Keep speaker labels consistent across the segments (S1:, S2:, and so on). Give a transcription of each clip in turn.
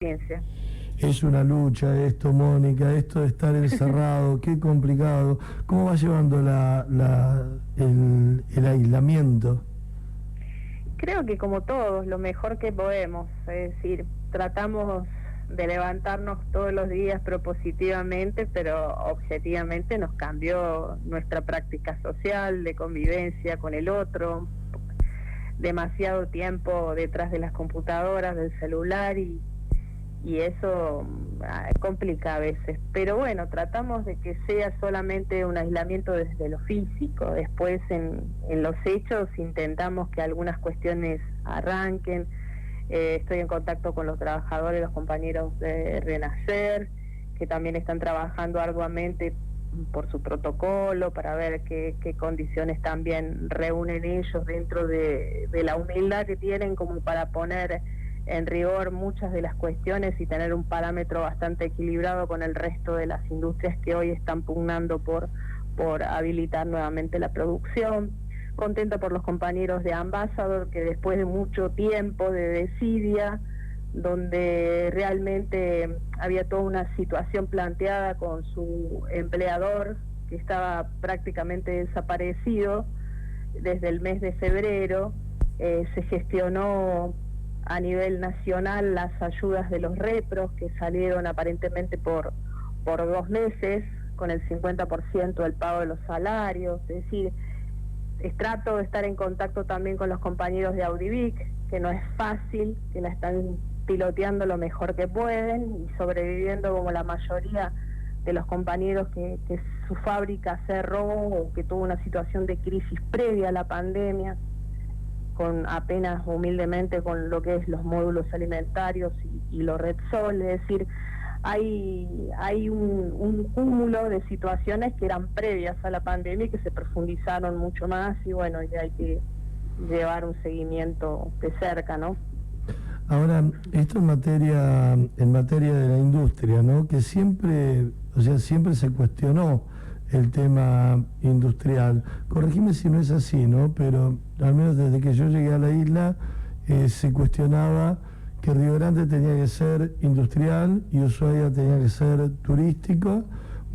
S1: ciencia.
S2: Es una lucha esto, Mónica, esto de estar encerrado, qué complicado. ¿Cómo va llevando el aislamiento?
S1: Creo que como todos, lo mejor que podemos, es decir, tratamos de levantarnos todos los días propositivamente, pero objetivamente nos cambió nuestra práctica social, de convivencia con el otro, demasiado tiempo detrás de las computadoras, del celular y eso complica a veces, pero bueno, tratamos de que sea solamente un aislamiento desde lo físico, después en los hechos intentamos que algunas cuestiones arranquen. Estoy en contacto con los trabajadores, los compañeros de Renacer, que también están trabajando arduamente por su protocolo, para ver qué condiciones también reúnen ellos dentro de la humildad que tienen como para poner en rigor muchas de las cuestiones y tener un parámetro bastante equilibrado con el resto de las industrias que hoy están pugnando por habilitar nuevamente la producción. Contenta por los compañeros de Ambassador, que después de mucho tiempo de desidia, donde realmente había toda una situación planteada con su empleador, que estaba prácticamente desaparecido desde el mes de febrero, se gestionó a nivel nacional las ayudas de los repros, que salieron aparentemente por 2 meses, con el 50% del pago de los salarios. Es decir, trato de estar en contacto también con los compañeros de Audivic, que no es fácil, que la están piloteando lo mejor que pueden y sobreviviendo como la mayoría de los compañeros que su fábrica cerró o que tuvo una situación de crisis previa a la pandemia, con apenas humildemente con lo que es los módulos alimentarios y los Repsol. Es decir, hay un cúmulo de situaciones que eran previas a la pandemia y que se profundizaron mucho más y bueno, ya hay que llevar un seguimiento de cerca, ¿no?
S2: Ahora, esto en materia de la industria, ¿no? Que siempre, o sea, siempre se cuestionó el tema industrial. Corregime si no es así, ¿no? Pero al menos desde que yo llegué a la isla se cuestionaba que Río Grande tenía que ser industrial y Ushuaia tenía que ser turístico,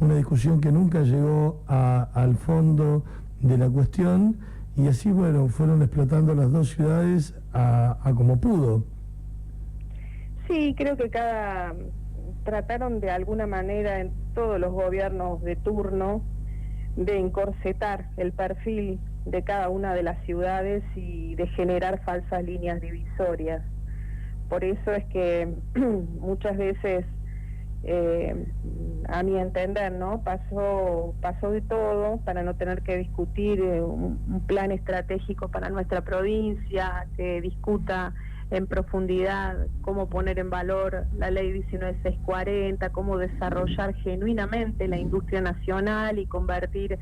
S2: una discusión que nunca llegó al fondo de la cuestión y así, bueno, fueron explotando las dos ciudades a como pudo.
S1: Sí, creo que trataron de alguna manera en todos los gobiernos de turno de encorsetar el perfil de cada una de las ciudades y de generar falsas líneas divisorias. Por eso es que muchas veces, a mi entender, ¿no? Pasó de todo para no tener que discutir un plan estratégico para nuestra provincia, que discuta en profundidad cómo poner en valor la ley 19640, cómo desarrollar genuinamente la industria nacional y convertir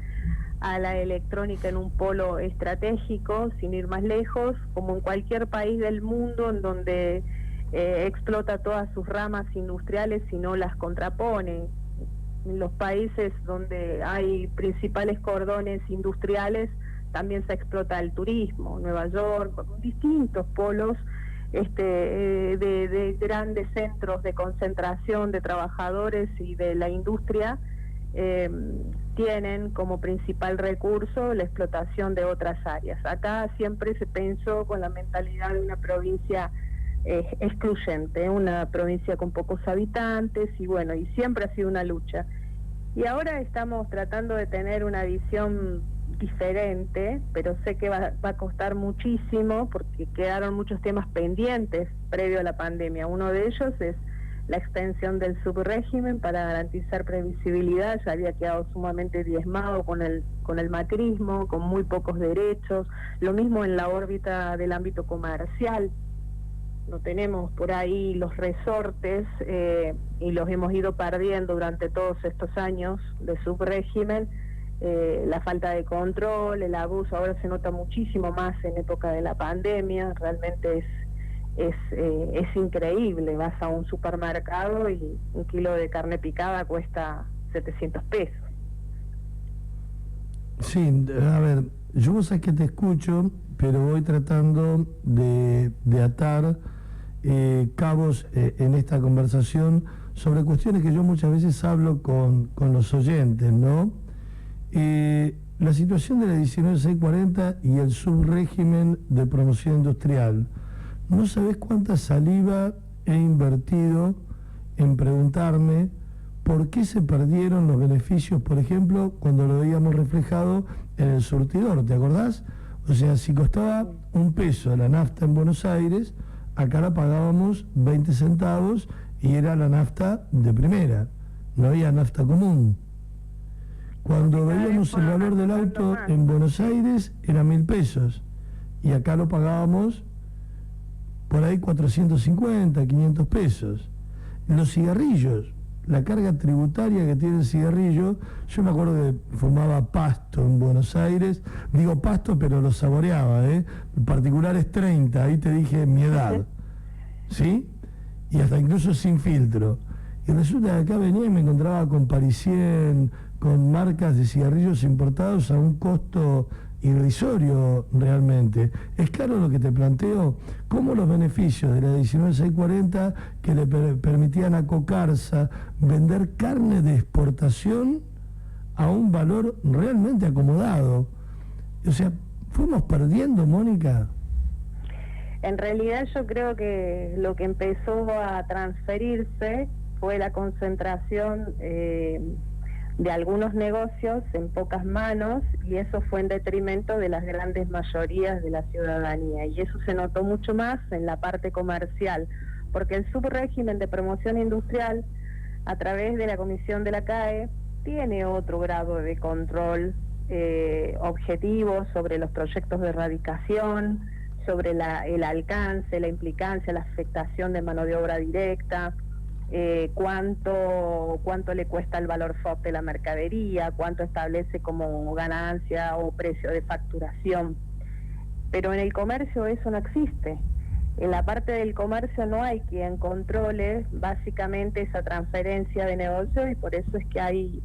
S1: a la electrónica en un polo estratégico, sin ir más lejos, como en cualquier país del mundo en donde explota todas sus ramas industriales y no las contrapone. En los países donde hay principales cordones industriales también se explota el turismo, Nueva York, distintos polos de grandes centros de concentración de trabajadores y de la industria, tienen como principal recurso la explotación de otras áreas. Acá siempre se pensó con la mentalidad de una provincia excluyente, una provincia con pocos habitantes y bueno, y siempre ha sido una lucha. Y ahora estamos tratando de tener una visión diferente, pero sé que va a costar muchísimo porque quedaron muchos temas pendientes previo a la pandemia. Uno de ellos es la extensión del subrégimen para garantizar previsibilidad. Ya había quedado sumamente diezmado con el macrismo, con muy pocos derechos. Lo mismo en la órbita del ámbito comercial. No tenemos por ahí los resortes y los hemos ido perdiendo durante todos estos años de subrégimen. La falta de control, el abuso, ahora se nota muchísimo más en época de la pandemia. Realmente es increíble. Vas a un supermercado y un kilo de carne picada cuesta 700 pesos.
S2: Sí, a ver, yo vos sabés que te escucho, pero voy tratando de atar cabos en esta conversación sobre cuestiones que yo muchas veces hablo con los oyentes, ¿no? La situación de la 19640 y el subrégimen de promoción industrial. No sabés cuánta saliva he invertido en preguntarme por qué se perdieron los beneficios, por ejemplo, cuando lo veíamos reflejado en el surtidor, ¿te acordás? O sea, si costaba $1 la nafta en Buenos Aires, acá la pagábamos 20 centavos y era la nafta de primera, no había nafta común. Cuando veíamos el valor del auto en Buenos Aires era 1.000 pesos y acá lo pagábamos por ahí 450, 500 pesos. Los cigarrillos, la carga tributaria que tiene el cigarrillo, yo me acuerdo que fumaba Pasto en Buenos Aires, digo Pasto pero lo saboreaba, en particular es 30, ahí te dije mi edad, ¿sí? Y hasta incluso sin filtro. Y resulta que acá venía y me encontraba con Parisien, con marcas de cigarrillos importados a un costo irrisorio realmente. Es claro lo que te planteo, cómo los beneficios de la 19640 que le permitían a Cocarsa vender carne de exportación a un valor realmente acomodado. O sea, fuimos perdiendo, Mónica.
S1: En realidad yo creo que lo que empezó a transferirse fue la concentración de algunos negocios en pocas manos, y eso fue en detrimento de las grandes mayorías de la ciudadanía, y eso se notó mucho más en la parte comercial, porque el subrégimen de promoción industrial, a través de la comisión de la CAE, tiene otro grado de control objetivo sobre los proyectos de erradicación, sobre el alcance, la implicancia, la afectación de mano de obra directa, cuánto le cuesta el valor FOB de la mercadería, cuánto establece como ganancia o precio de facturación. Pero en el comercio eso no existe. En la parte del comercio no hay quien controle básicamente esa transferencia de negocio, y por eso es que hay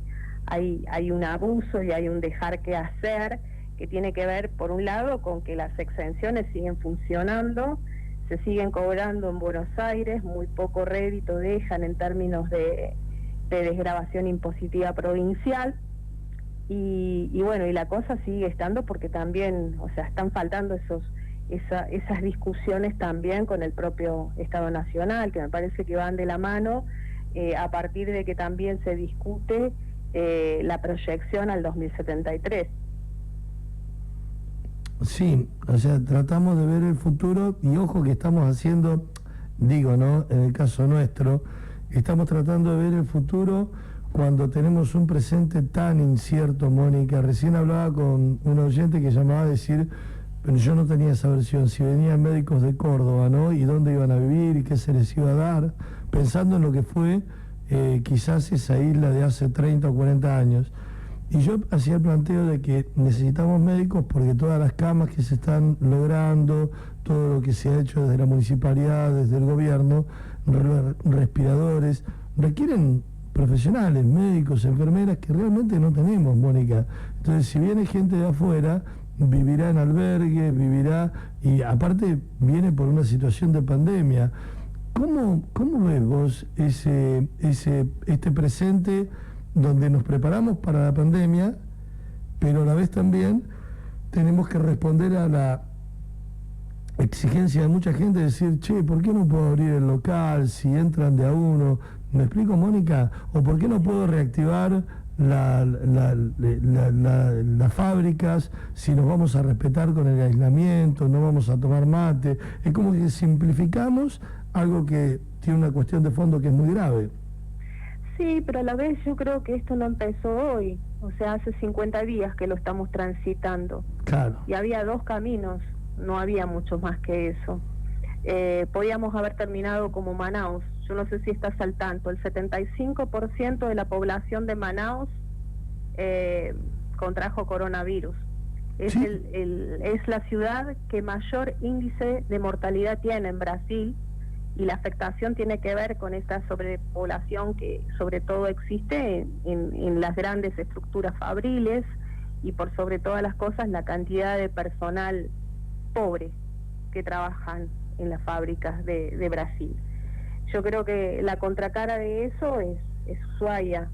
S1: un abuso y hay un dejar que hacer, que tiene que ver, por un lado, con que las exenciones siguen funcionando, se siguen cobrando en Buenos Aires, muy poco rédito dejan en términos de desgravación impositiva provincial, y bueno, y la cosa sigue estando porque también, o sea, están faltando esas discusiones también con el propio Estado Nacional, que me parece que van de la mano, a partir de que también se discute la proyección al 2073.
S2: Sí, o sea, tratamos de ver el futuro, y ojo que estamos haciendo, digo, ¿no? En el caso nuestro, estamos tratando de ver el futuro cuando tenemos un presente tan incierto, Mónica. Recién hablaba con un oyente que llamaba a decir, pero yo no tenía esa versión, si venían médicos de Córdoba, ¿no? Y dónde iban a vivir y qué se les iba a dar, pensando en lo que fue quizás esa isla de hace 30 o 40 años. Y yo hacía el planteo de que necesitamos médicos porque todas las camas que se están logrando, todo lo que se ha hecho desde la municipalidad, desde el gobierno, respiradores, requieren profesionales, médicos, enfermeras, que realmente no tenemos, Mónica. Entonces, si viene gente de afuera, vivirá en albergues, vivirá, y aparte viene por una situación de pandemia. ¿Cómo ves vos este presente donde nos preparamos para la pandemia, pero a la vez también tenemos que responder a la exigencia de mucha gente, decir, che, ¿por qué no puedo abrir el local si entran de a uno? ¿Me explico, Mónica? ¿O por qué no puedo reactivar las fábricas si nos vamos a respetar con el aislamiento, no vamos a tomar mate? Es como que simplificamos algo que tiene una cuestión de fondo que es muy grave.
S1: Sí, pero a la vez yo creo que esto no empezó hoy, o sea, hace 50 días que lo estamos transitando.
S2: Claro.
S1: Y había dos caminos, no había mucho más que eso. Podíamos haber terminado como Manaus. Yo no sé si estás al tanto, el 75% de la población de Manaus contrajo coronavirus. Es,
S2: ¿sí?
S1: Es la ciudad que mayor índice de mortalidad tiene en Brasil, y la afectación tiene que ver con esta sobrepoblación que sobre todo existe en las grandes estructuras fabriles, y por sobre todas las cosas la cantidad de personal pobre que trabajan en las fábricas de Brasil. Yo creo que la contracara de eso es Ushuaia,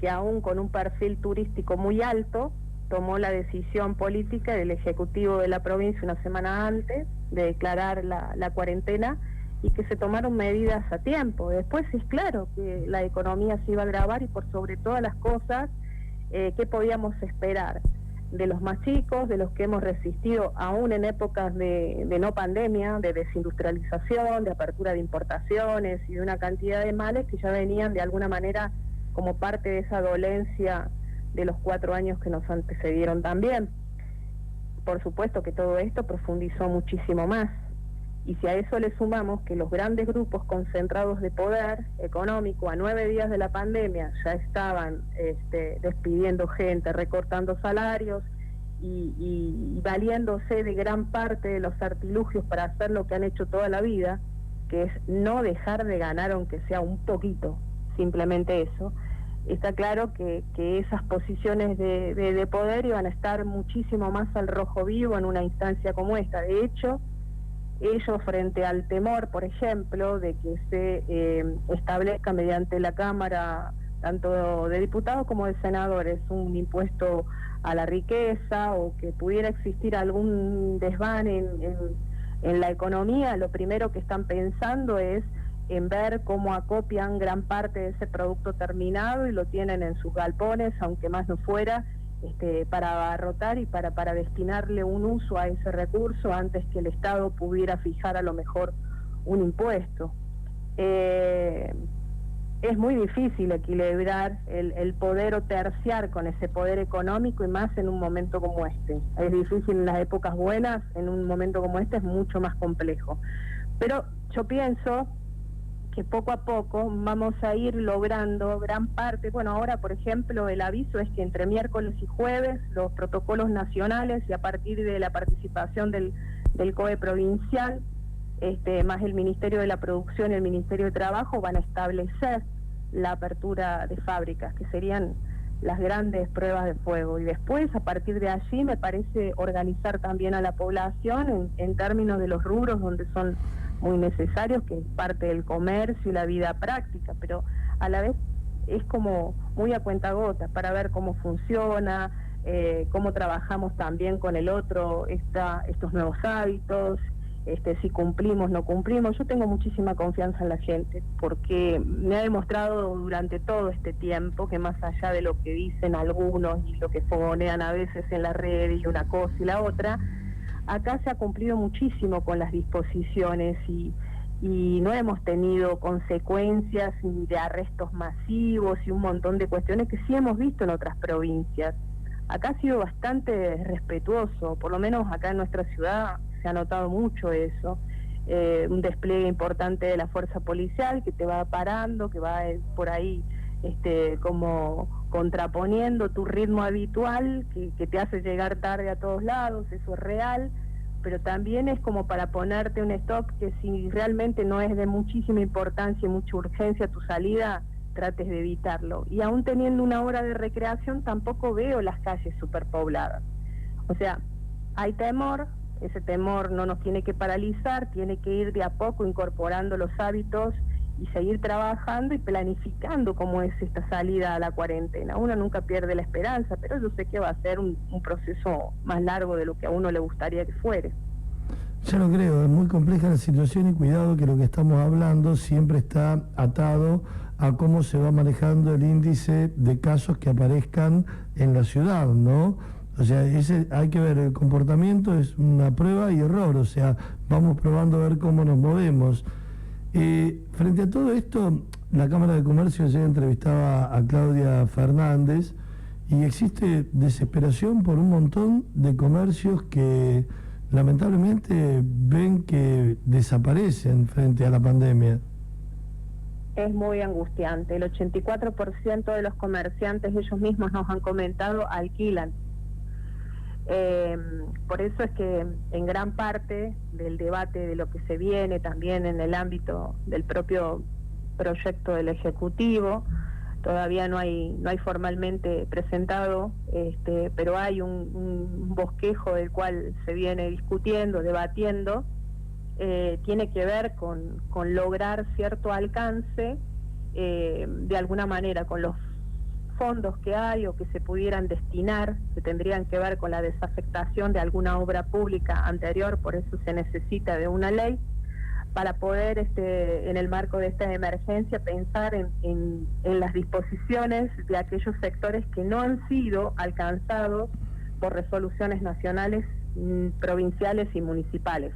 S1: que aún con un perfil turístico muy alto, tomó la decisión política del Ejecutivo de la provincia una semana antes de declarar la cuarentena, y que se tomaron medidas a tiempo. Después es claro que la economía se iba a agravar, y por sobre todas las cosas, ¿qué podíamos esperar? De los más chicos, de los que hemos resistido aún en épocas de no pandemia, de desindustrialización, de apertura de importaciones y de una cantidad de males que ya venían de alguna manera como parte de esa dolencia de los 4 años que nos antecedieron también. Por supuesto que todo esto profundizó muchísimo más. Y si a eso le sumamos que los grandes grupos concentrados de poder económico a 9 días de la pandemia ya estaban despidiendo gente, recortando salarios y valiéndose de gran parte de los artilugios para hacer lo que han hecho toda la vida, que es no dejar de ganar aunque sea un poquito, simplemente eso, está claro que esas posiciones de poder iban a estar muchísimo más al rojo vivo en una instancia como esta. De hecho, ellos, frente al temor, por ejemplo, de que se establezca mediante la Cámara, tanto de diputados como de senadores, un impuesto a la riqueza, o que pudiera existir algún desván en la economía, lo primero que están pensando es en ver cómo acopian gran parte de ese producto terminado y lo tienen en sus galpones, aunque más no fuera, para abarrotar y para destinarle un uso a ese recurso antes que el Estado pudiera fijar a lo mejor un impuesto. Es muy difícil equilibrar el poder o terciar con ese poder económico, y más en un momento como este. Es difícil en las épocas buenas, en un momento como este es mucho más complejo. Pero yo pienso que poco a poco vamos a ir logrando gran parte. Bueno, ahora, por ejemplo, el aviso es que entre miércoles y jueves los protocolos nacionales, y a partir de la participación del COE provincial, más el Ministerio de la Producción y el Ministerio de Trabajo, van a establecer la apertura de fábricas, que serían las grandes pruebas de fuego. Y después, a partir de allí, me parece organizar también a la población en términos de los rubros donde son muy necesarios, que es parte del comercio y la vida práctica, pero a la vez es como muy a cuentagotas, para ver cómo funciona, cómo trabajamos también con el otro estos nuevos hábitos, si cumplimos, no cumplimos. Yo tengo muchísima confianza en la gente, porque me ha demostrado durante todo este tiempo que más allá de lo que dicen algunos y lo que fogonean a veces en la red y una cosa y la otra, acá se ha cumplido muchísimo con las disposiciones y no hemos tenido consecuencias ni de arrestos masivos y un montón de cuestiones que sí hemos visto en otras provincias. Acá ha sido bastante respetuoso, por lo menos acá en nuestra ciudad se ha notado mucho eso. Un despliegue importante de la fuerza policial que te va parando, que va por ahí como contraponiendo tu ritmo habitual, que te hace llegar tarde a todos lados. Eso es real, pero también es como para ponerte un stop, que si realmente no es de muchísima importancia y mucha urgencia tu salida, trates de evitarlo. Y aún teniendo una hora de recreación, tampoco veo las calles superpobladas. O sea, hay temor, ese temor no nos tiene que paralizar, tiene que ir de a poco incorporando los hábitos y seguir trabajando y planificando cómo es esta salida a la cuarentena. Uno nunca pierde la esperanza, pero yo sé que va a ser un proceso más largo de lo que a uno le gustaría que fuere.
S2: Ya lo creo, es muy compleja la situación, y cuidado que lo que estamos hablando siempre está atado a cómo se va manejando el índice de casos que aparezcan en la ciudad, ¿no? O sea, hay que ver, el comportamiento es una prueba y error, o sea, vamos probando a ver cómo nos movemos. Frente a todo esto, la Cámara de Comercio ayer entrevistaba a Claudia Fernández, y existe desesperación por un montón de comercios que lamentablemente ven que desaparecen frente a la pandemia.
S1: Es muy angustiante. El 84% de los comerciantes, ellos mismos nos han comentado, alquilan. Por eso es que en gran parte del debate de lo que se viene también en el ámbito del propio proyecto del Ejecutivo, todavía no hay formalmente presentado, pero hay un bosquejo del cual se viene discutiendo, debatiendo, tiene que ver con lograr cierto alcance, de alguna manera, con los fondos que hay o que se pudieran destinar, que tendrían que ver con la desafectación de alguna obra pública anterior. Por eso se necesita de una ley para poder, en el marco de esta emergencia, pensar en las disposiciones de aquellos sectores que no han sido alcanzados por resoluciones nacionales, provinciales y municipales,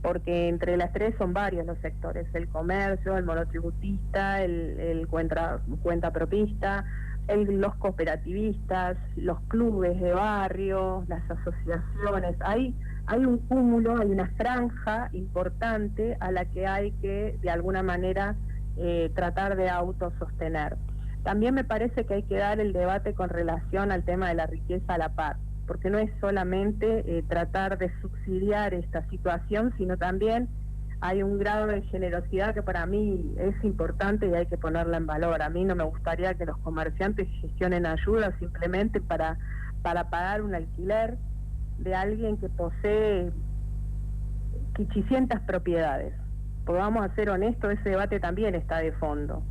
S1: porque entre las tres son varios los sectores: el comercio, el monotributista, el cuentapropista, los cooperativistas, los clubes de barrio, las asociaciones. Hay un cúmulo, hay una franja importante a la que hay que, de alguna manera, tratar de autosostener. También me parece que hay que dar el debate con relación al tema de la riqueza a la par, porque no es solamente tratar de subsidiar esta situación, sino también hay un grado de generosidad que para mí es importante y hay que ponerla en valor. A mí no me gustaría que los comerciantes gestionen ayuda simplemente para pagar un alquiler de alguien que posee 500 propiedades. Porque vamos a ser honestos, ese debate también está de fondo.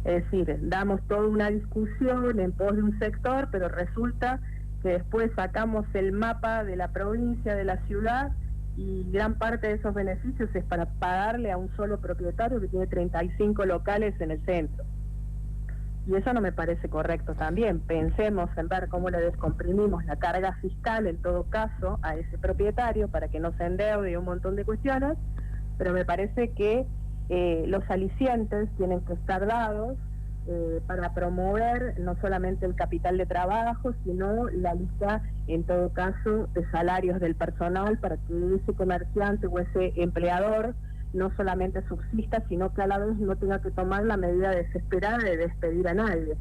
S1: Es decir, damos toda una discusión en pos de un sector, pero resulta que después sacamos el mapa de la provincia, de la ciudad, y gran parte de esos beneficios es para pagarle a un solo propietario que tiene 35 locales en el centro. Y eso no me parece correcto también. Pensemos en ver cómo le descomprimimos la carga fiscal, en todo caso, a ese propietario para que no se endeude y un montón de cuestiones, pero me parece que los alicientes tienen que estar dados para promover no solamente el capital de trabajo, sino la lista, en todo caso, de salarios del personal, para que ese comerciante o ese empleador no solamente subsista, sino que a la vez no tenga que tomar la medida desesperada de despedir a nadie.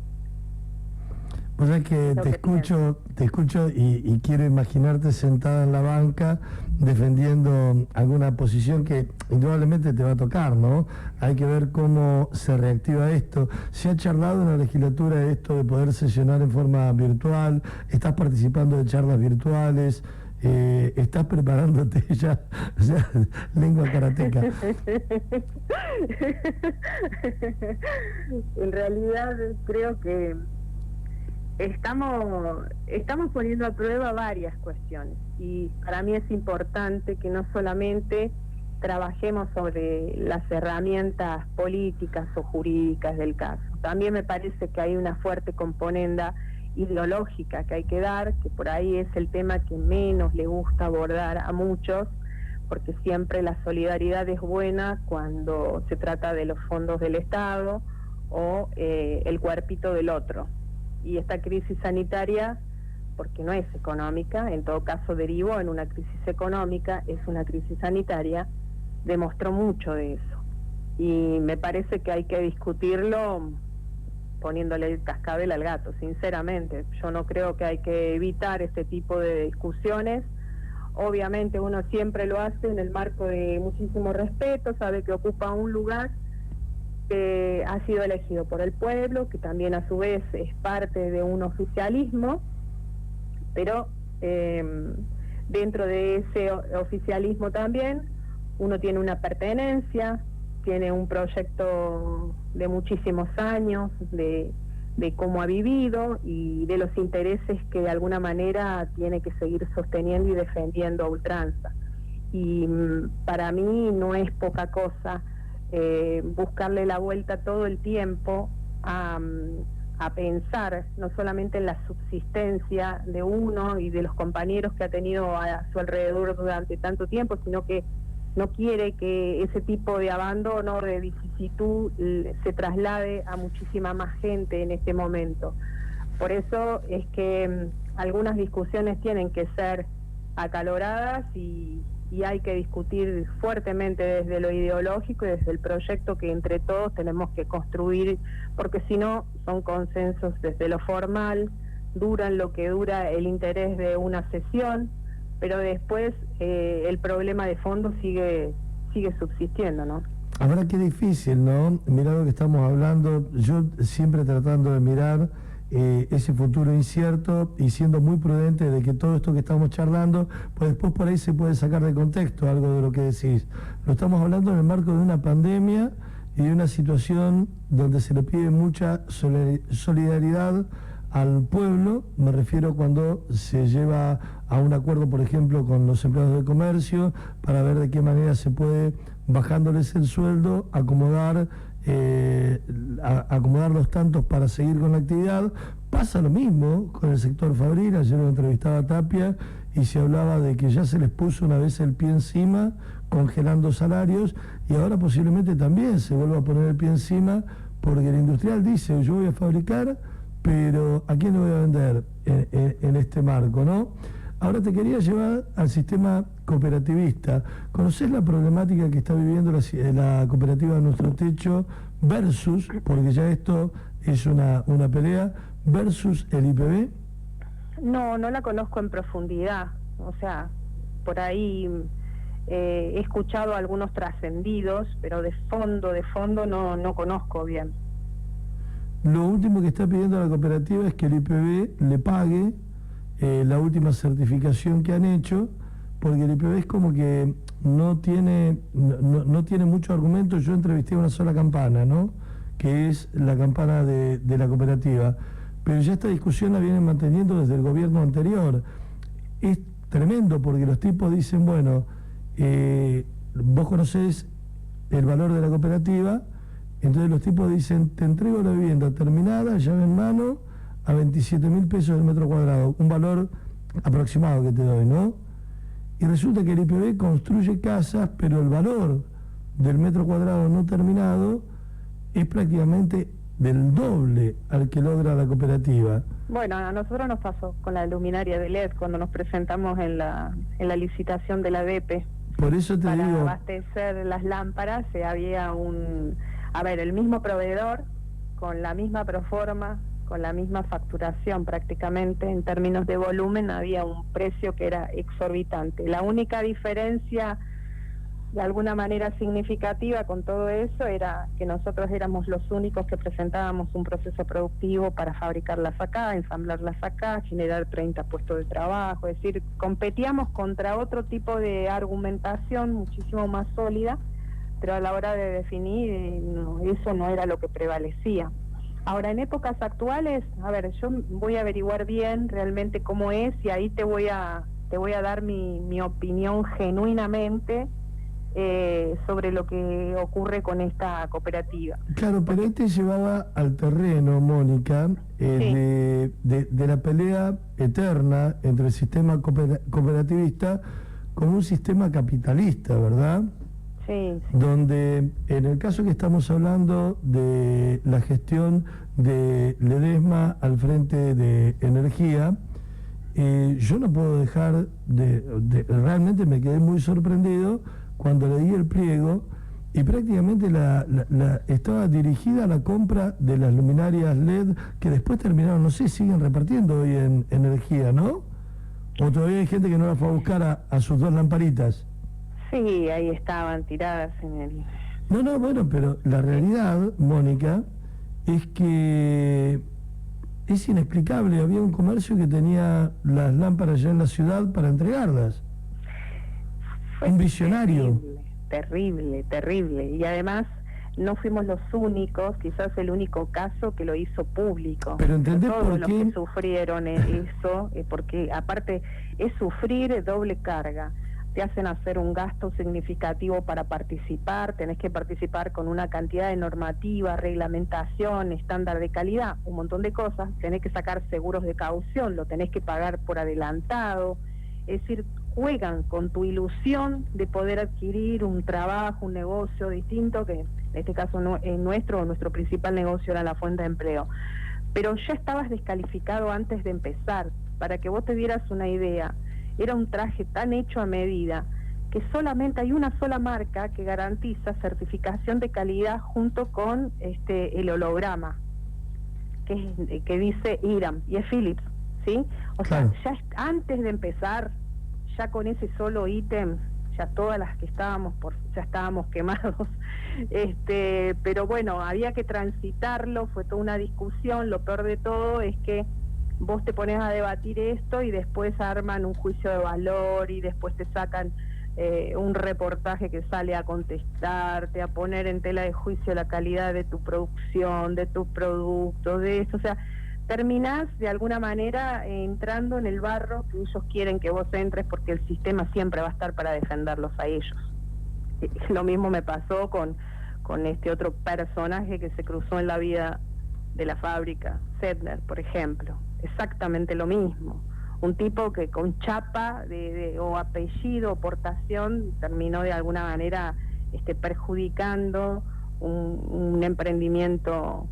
S2: Pues es que te escucho y quiero imaginarte sentada en la banca defendiendo alguna posición que indudablemente te va a tocar, ¿no? Hay que ver cómo se reactiva esto. ¿Se ha charlado en la legislatura de esto de poder sesionar en forma virtual? ¿Estás participando de charlas virtuales? ¿Estás preparándote ya? O sea, lengua karateca.
S1: En realidad creo que estamos poniendo a prueba varias cuestiones, y para mí es importante que no solamente trabajemos sobre las herramientas políticas o jurídicas del caso. También me parece que hay una fuerte componenda ideológica que hay que dar, que por ahí es el tema que menos le gusta abordar a muchos, porque siempre la solidaridad es buena cuando se trata de los fondos del Estado o el cuerpito del otro. Y esta crisis sanitaria, porque no es económica, en todo caso derivó en una crisis económica, es una crisis sanitaria, demostró mucho de eso. Y me parece que hay que discutirlo poniéndole el cascabel al gato, sinceramente. Yo no creo que hay que evitar este tipo de discusiones. Obviamente uno siempre lo hace en el marco de muchísimo respeto, sabe que ocupa un lugar que ha sido elegido por el pueblo, que también a su vez es parte de un oficialismo, pero dentro de ese oficialismo también uno tiene una pertenencia, tiene un proyecto de muchísimos años, de cómo ha vivido y de los intereses que de alguna manera tiene que seguir sosteniendo y defendiendo a ultranza. Y para mí no es poca cosa buscarle la vuelta todo el tiempo a pensar no solamente en la subsistencia de uno y de los compañeros que ha tenido a su alrededor durante tanto tiempo, sino que no quiere que ese tipo de abandono, de vicisitud, se traslade a muchísima más gente en este momento. Por eso es que algunas discusiones tienen que ser acaloradas y hay que discutir fuertemente desde lo ideológico y desde el proyecto que entre todos tenemos que construir, porque si no son consensos desde lo formal, duran lo que dura el interés de una sesión, pero después el problema de fondo sigue subsistiendo, ¿no?
S2: Ahora qué difícil, ¿no? Mirá lo que estamos hablando, yo siempre tratando de mirar ese futuro incierto y siendo muy prudente de que todo esto que estamos charlando, pues después por ahí se puede sacar de contexto algo de lo que decís. Lo estamos hablando en el marco de una pandemia y de una situación donde se le pide mucha solidaridad al pueblo. Me refiero cuando se lleva a un acuerdo, por ejemplo, con los empleados de comercio para ver de qué manera se puede, bajándoles el sueldo, acomodar los tantos para seguir con la actividad. Pasa lo mismo con el sector fabril. Ayer lo entrevistaba a Tapia y se hablaba de que ya se les puso una vez el pie encima congelando salarios y ahora posiblemente también se vuelva a poner el pie encima porque el industrial dice: yo voy a fabricar, pero ¿a quién le voy a vender en este marco, no? Ahora te quería llevar al sistema cooperativista. ¿Conocés la problemática que está viviendo la cooperativa Nuestro Techo versus, porque ya esto es una pelea, versus el IPB?
S1: No, no la conozco en profundidad. O sea, por ahí he escuchado algunos trascendidos, pero de fondo no conozco bien.
S2: Lo último que está pidiendo la cooperativa es que el IPB le pague la última certificación que han hecho, porque el IPB es como que no tiene mucho argumento. Yo entrevisté una sola campana, ¿no?, que es la campana de la cooperativa, pero ya esta discusión la vienen manteniendo desde el gobierno anterior. Es tremendo porque los tipos dicen: bueno, vos conocés el valor de la cooperativa. Entonces los tipos dicen: te entrego la vivienda terminada, llave en mano, a 27.000 pesos el metro cuadrado, un valor aproximado que te doy, ¿no? Y resulta que el IPB construye casas, pero el valor del metro cuadrado no terminado es prácticamente del doble al que logra la cooperativa.
S1: Bueno, a nosotros nos pasó con la luminaria de LED cuando nos presentamos en la licitación de la DEPE.
S2: Por eso te digo...
S1: Para abastecer las lámparas había el mismo proveedor, con la misma proforma, con la misma facturación prácticamente, en términos de volumen había un precio que era exorbitante. La única diferencia, de alguna manera significativa con todo eso, era que nosotros éramos los únicos que presentábamos un proceso productivo para fabricarlas acá, ensamblarlas acá, generar 30 puestos de trabajo. Es decir, competíamos contra otro tipo de argumentación muchísimo más sólida, pero a la hora de definir eso no era lo que prevalecía. Ahora, en épocas actuales, yo voy a averiguar bien realmente cómo es y ahí te voy a dar mi opinión genuinamente sobre lo que ocurre con esta cooperativa.
S2: Claro, pero te llevaba al terreno, Mónica,
S1: sí,
S2: de la pelea eterna entre el sistema cooperativista con un sistema capitalista, ¿verdad?
S1: Sí, sí.
S2: Donde en el caso que estamos hablando de la gestión de Ledesma al frente de energía, yo no puedo dejar realmente me quedé muy sorprendido cuando leí el pliego y prácticamente estaba dirigida a la compra de las luminarias LED que después terminaron, no sé, siguen repartiendo hoy en energía, ¿no? O todavía hay gente que no las fue a buscar a sus dos lamparitas.
S1: Sí, ahí estaban tiradas en el...
S2: No, bueno, pero la realidad, Mónica, es que es inexplicable. Había un comercio que tenía las lámparas ya en la ciudad para entregarlas.
S1: Fue
S2: un visionario.
S1: Terrible. Y además no fuimos los únicos, quizás el único caso que lo hizo público.
S2: Pero ¿entendés
S1: todos
S2: por
S1: los
S2: qué?
S1: que sufrieron eso, porque aparte es sufrir doble carga. Te hacen hacer un gasto significativo para participar, tenés que participar con una cantidad de normativa, reglamentación, estándar de calidad, un montón de cosas, tenés que sacar seguros de caución, lo tenés que pagar por adelantado, es decir, juegan con tu ilusión de poder adquirir un trabajo, un negocio distinto, que en este caso nuestro principal negocio era la fuente de empleo, pero ya estabas descalificado antes de empezar. Para que vos te dieras una idea, era un traje tan hecho a medida que solamente hay una sola marca que garantiza certificación de calidad junto con el holograma que dice IRAM, y es Philips, ¿sí? O
S2: claro.
S1: sea, ya antes de empezar, ya con ese solo ítem, ya todas las que estábamos, ya estábamos quemados, pero bueno, había que transitarlo, fue toda una discusión. Lo peor de todo es que vos te pones a debatir esto y después arman un juicio de valor y después te sacan un reportaje que sale a contestarte, a poner en tela de juicio la calidad de tu producción, de tus productos, de eso. O sea, terminás de alguna manera entrando en el barro que ellos quieren que vos entres, porque el sistema siempre va a estar para defenderlos a ellos. Lo mismo me pasó con este otro personaje que se cruzó en la vida de la fábrica, Sedner, por ejemplo. Exactamente lo mismo. Un tipo que con chapa o apellido o portación terminó de alguna manera perjudicando un emprendimiento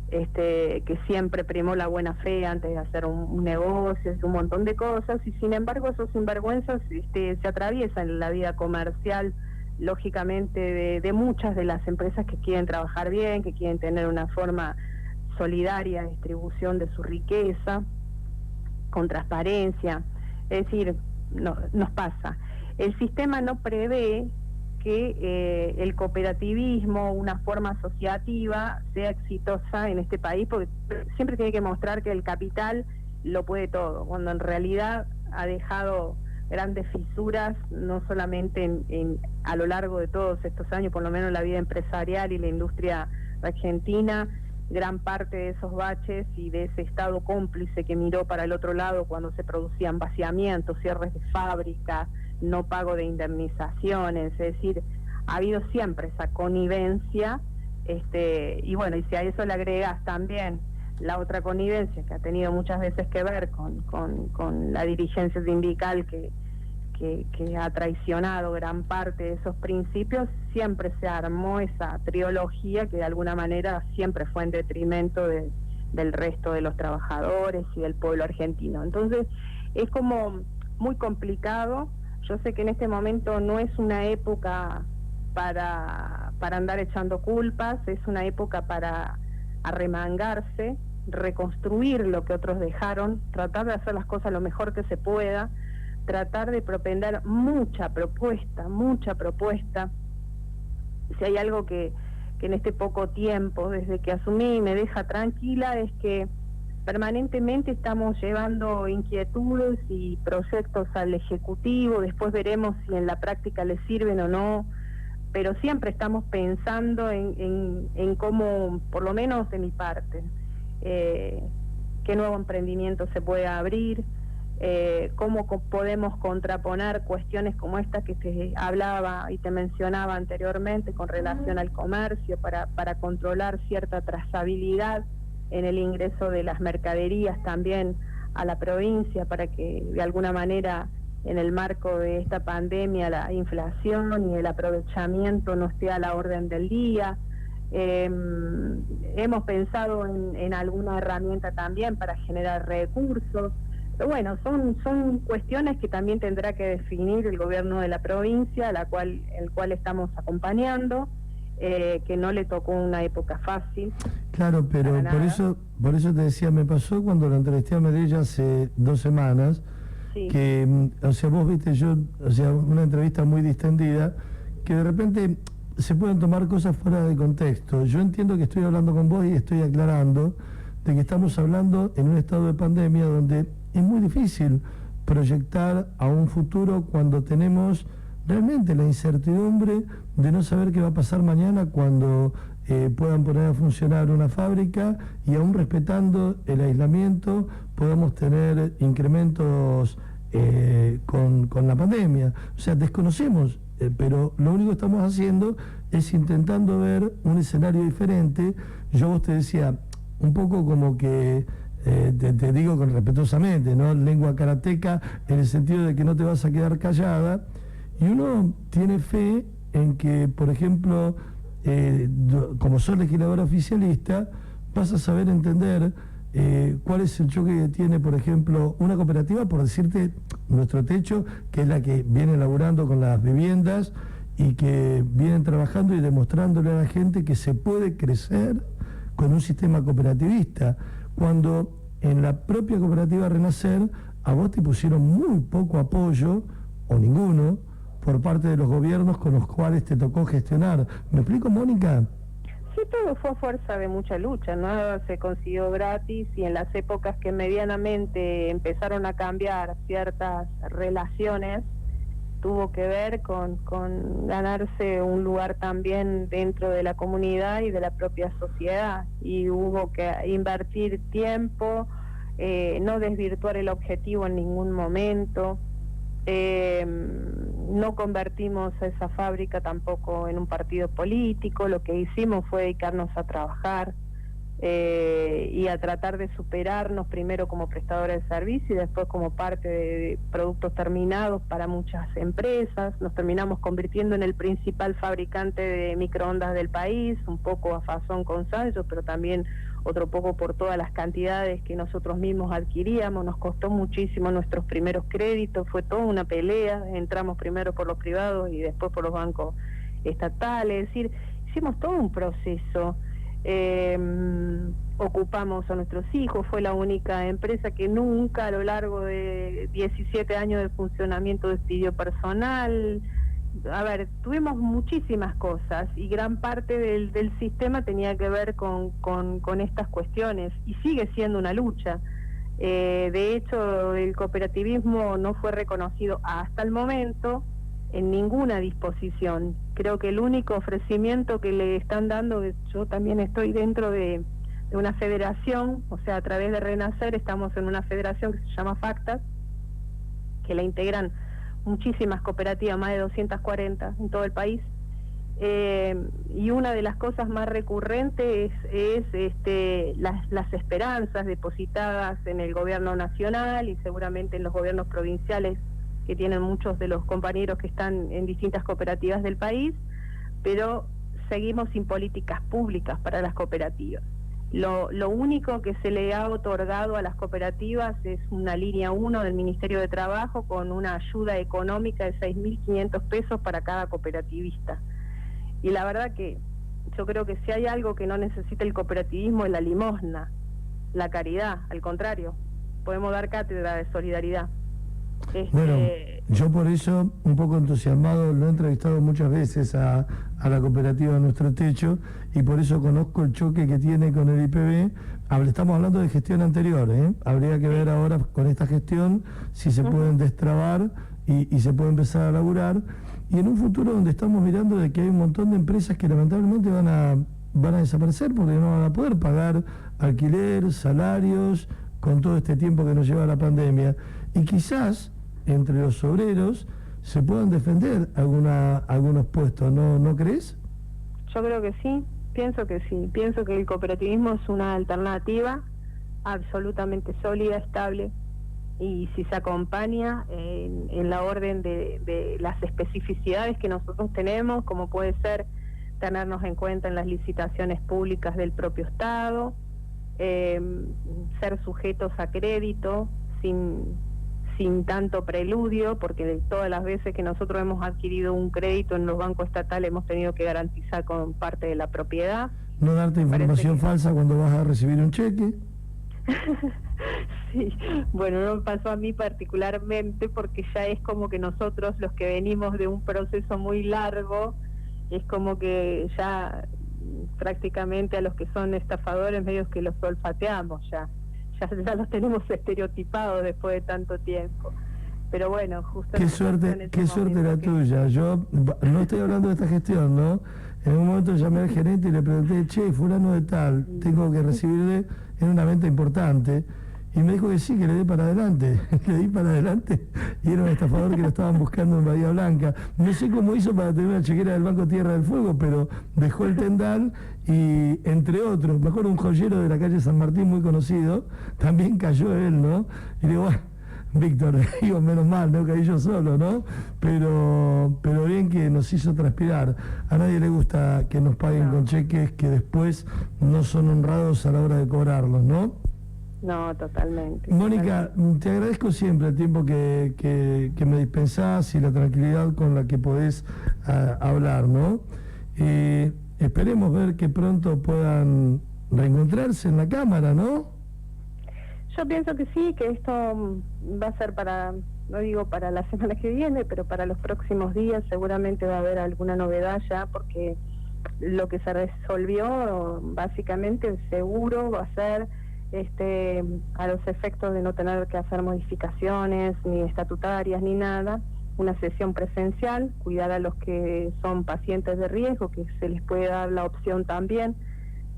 S1: que siempre primó la buena fe antes de hacer un negocio, un montón de cosas, y sin embargo esos sinvergüenzas se atraviesan en la vida comercial, lógicamente, de muchas de las empresas que quieren trabajar bien, que quieren tener una forma solidaria de distribución de su riqueza, con transparencia. Es decir, nos pasa. El sistema no prevé que el cooperativismo, una forma asociativa, sea exitosa en este país, porque siempre tiene que mostrar que el capital lo puede todo, cuando en realidad ha dejado grandes fisuras, no solamente a lo largo de todos estos años, por lo menos en la vida empresarial y la industria argentina. Gran parte de esos baches y de ese Estado cómplice que miró para el otro lado cuando se producían vaciamientos, cierres de fábricas, no pago de indemnizaciones, es decir, ha habido siempre esa connivencia, y bueno, y si a eso le agregas también la otra connivencia que ha tenido muchas veces que ver con la dirigencia sindical que ha traicionado gran parte de esos principios, siempre se armó esa trilogía que de alguna manera siempre fue en detrimento del resto de los trabajadores y del pueblo argentino. Entonces es como muy complicado. Yo sé que en este momento no es una época para andar echando culpas, es una época para arremangarse, reconstruir lo que otros dejaron, tratar de hacer las cosas lo mejor que se pueda, tratar de propender mucha propuesta. Si hay algo que en este poco tiempo, desde que asumí, me deja tranquila, es que permanentemente estamos llevando inquietudes y proyectos al Ejecutivo, después veremos si en la práctica les sirven o no, pero siempre estamos pensando en cómo, por lo menos de mi parte, qué nuevo emprendimiento se puede abrir, cómo podemos contraponer cuestiones como esta que te hablaba y te mencionaba anteriormente con relación al comercio, para controlar cierta trazabilidad en el ingreso de las mercaderías también a la provincia, para que de alguna manera en el marco de esta pandemia la inflación y el aprovechamiento no esté a la orden del día. Hemos pensado en alguna herramienta también para generar recursos. Pero bueno, son cuestiones que también tendrá que definir el gobierno de la provincia, el cual estamos acompañando, que no le tocó una época fácil.
S2: Claro, pero por eso te decía, me pasó cuando la entrevisté a Medella hace 2 semanas, sí, que, o sea, vos viste, una entrevista muy distendida, que de repente se pueden tomar cosas fuera de contexto. Yo entiendo que estoy hablando con vos y estoy aclarando de que estamos hablando en un estado de pandemia donde es muy difícil proyectar a un futuro cuando tenemos realmente la incertidumbre de no saber qué va a pasar mañana cuando puedan poner a funcionar una fábrica y aún respetando el aislamiento podamos tener incrementos con la pandemia. O sea, desconocemos, pero lo único que estamos haciendo es intentando ver un escenario diferente. Yo vos te decía, un poco como que te digo con respetuosamente, ¿no? Lengua karateca, en el sentido de que no te vas a quedar callada, y uno tiene fe en que, por ejemplo, como sos legisladora oficialista, vas a saber entender cuál es el choque que tiene, por ejemplo, una cooperativa, por decirte, Nuestro Techo, que es la que viene laburando con las viviendas y que vienen trabajando y demostrándole a la gente que se puede crecer con un sistema cooperativista, cuando en la propia cooperativa Renacer a vos te pusieron muy poco apoyo, o ninguno, por parte de los gobiernos con los cuales te tocó gestionar. ¿Me explico, Mónica?
S1: Sí, todo fue a fuerza de mucha lucha, nada se consiguió gratis, y en las épocas que medianamente empezaron a cambiar ciertas relaciones, tuvo que ver con ganarse un lugar también dentro de la comunidad y de la propia sociedad, y hubo que invertir tiempo, no desvirtuar el objetivo en ningún momento. No convertimos a esa fábrica tampoco en un partido político, lo que hicimos fue dedicarnos a trabajar y a tratar de superarnos, primero como prestadores de servicio y después como parte de productos terminados para muchas empresas. Nos terminamos convirtiendo en el principal fabricante de microondas del país, un poco a fazón con Sanyo, pero también otro poco por todas las cantidades que nosotros mismos adquiríamos. Nos costó muchísimo nuestros primeros créditos, fue toda una pelea, entramos primero por los privados y después por los bancos estatales, es decir, hicimos todo un proceso. Ocupamos a nuestros hijos, fue la única empresa que nunca a lo largo de 17 años de funcionamiento despidió personal. A ver, tuvimos muchísimas cosas y gran parte del sistema tenía que ver con estas cuestiones y sigue siendo una lucha. De hecho, el cooperativismo no fue reconocido hasta el momento en ninguna disposición. Creo que el único ofrecimiento que le están dando, yo también estoy dentro de una federación, o sea, a través de Renacer estamos en una federación que se llama FACTAS, que la integran muchísimas cooperativas, más de 240 en todo el país, y una de las cosas más recurrentes es las esperanzas depositadas en el gobierno nacional y seguramente en los gobiernos provinciales que tienen muchos de los compañeros que están en distintas cooperativas del país, pero seguimos sin políticas públicas para las cooperativas. Lo único que se le ha otorgado a las cooperativas es una línea 1 del Ministerio de Trabajo con una ayuda económica de 6.500 pesos para cada cooperativista. Y la verdad que yo creo que si hay algo que no necesita el cooperativismo es la limosna, la caridad, al contrario, podemos dar cátedra de solidaridad.
S2: Bueno, yo por eso, un poco entusiasmado, lo he entrevistado muchas veces a la cooperativa Nuestro Techo, y por eso conozco el choque que tiene con el IPB. Estamos hablando de gestión anterior, habría que ver ahora con esta gestión si se pueden destrabar y se puede empezar a laburar, y en un futuro donde estamos mirando de que hay un montón de empresas que lamentablemente van a desaparecer porque no van a poder pagar alquiler, salarios, con todo este tiempo que nos lleva la pandemia, y quizás entre los obreros se puedan defender algunos puestos, ¿no crees?
S1: Yo creo que sí, pienso que el cooperativismo es una alternativa absolutamente sólida, estable, y si se acompaña en la orden de las especificidades que nosotros tenemos, como puede ser tenernos en cuenta en las licitaciones públicas del propio Estado, ser sujetos a crédito sin tanto preludio, porque de todas las veces que nosotros hemos adquirido un crédito en los bancos estatales hemos tenido que garantizar con parte de la propiedad.
S2: No darte información falsa cuando vas a recibir un cheque.
S1: Sí, bueno, no me pasó a mí particularmente porque ya es como que nosotros los que venimos de un proceso muy largo, es como que ya prácticamente a los que son estafadores medios que los olfateamos ya los tenemos estereotipados después de tanto tiempo. Pero bueno, justo...
S2: Qué suerte la tuya. Yo no estoy hablando de esta gestión, ¿no? En un momento llamé al gerente y le pregunté, che, fulano de tal, tengo que recibirle en una venta importante. Y me dijo que sí, que le dé para adelante. Le di para adelante y era un estafador que lo estaban buscando en Bahía Blanca. No sé cómo hizo para tener una chequera del Banco Tierra del Fuego, pero dejó el tendal y, entre otros, me acuerdo un joyero de la calle San Martín muy conocido, también cayó él, ¿no? Y le digo, bueno, Víctor, digo, menos mal, no caí yo solo, ¿no? Pero bien que nos hizo transpirar. A nadie le gusta que nos paguen con cheques que después no son honrados a la hora de cobrarlos, ¿no?
S1: No, totalmente.
S2: Mónica, te agradezco siempre el tiempo que me dispensás y la tranquilidad con la que podés hablar, ¿no? Esperemos ver que pronto puedan reencontrarse en la Cámara, ¿no?
S1: Yo pienso que sí, que esto va a ser para no digo para la semana que viene, pero para los próximos días seguramente va a haber alguna novedad ya, porque lo que se resolvió básicamente seguro va a ser a los efectos de no tener que hacer modificaciones ni estatutarias ni nada, una sesión presencial, cuidar a los que son pacientes de riesgo, que se les puede dar la opción también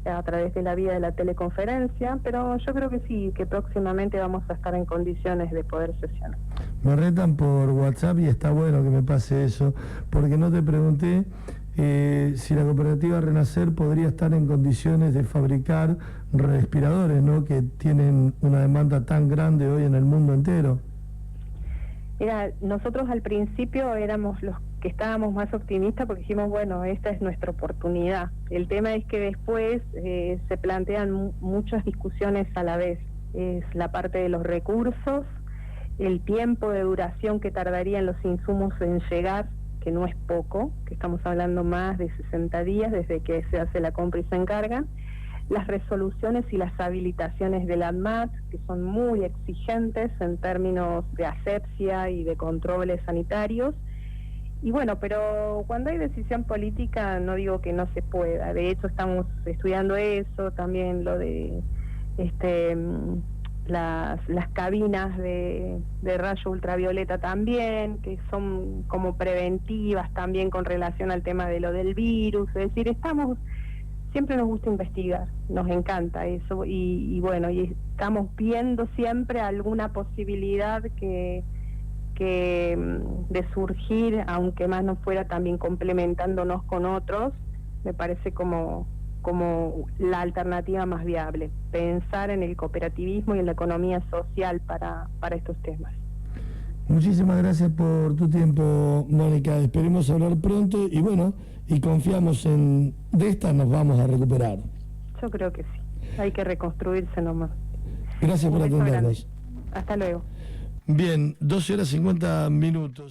S1: a través de la vía de la teleconferencia, pero yo creo que sí, que próximamente vamos a estar en condiciones de poder sesionar.
S2: Me retan por WhatsApp y está bueno que me pase eso, porque no te pregunté si la cooperativa Renacer podría estar en condiciones de fabricar respiradores, ¿no?, que tienen una demanda tan grande hoy en el mundo entero.
S1: Mira, nosotros al principio éramos los que estábamos más optimistas porque dijimos, bueno, esta es nuestra oportunidad. El tema es que después se plantean muchas discusiones a la vez. Es la parte de los recursos, el tiempo de duración que tardarían los insumos en llegar, que no es poco, que estamos hablando más de 60 días desde que se hace la compra y se encargan, las resoluciones y las habilitaciones del ANMAT, que son muy exigentes en términos de asepsia y de controles sanitarios. Y bueno, pero cuando hay decisión política no digo que no se pueda, de hecho estamos estudiando eso, también lo de las cabinas de rayo ultravioleta también, que son como preventivas también con relación al tema de lo del virus, es decir, siempre nos gusta investigar, nos encanta eso, y bueno, y estamos viendo siempre alguna posibilidad que de surgir, aunque más no fuera, también complementándonos con otros, me parece como la alternativa más viable, pensar en el cooperativismo y en la economía social para estos temas.
S2: Muchísimas gracias por tu tiempo, Mónica. Esperemos hablar pronto y bueno, y confiamos de esta nos vamos a recuperar.
S1: Yo creo que sí, hay que reconstruirse nomás.
S2: Gracias por atendernos.
S1: Hasta luego.
S2: Bien, 12 horas 50 minutos.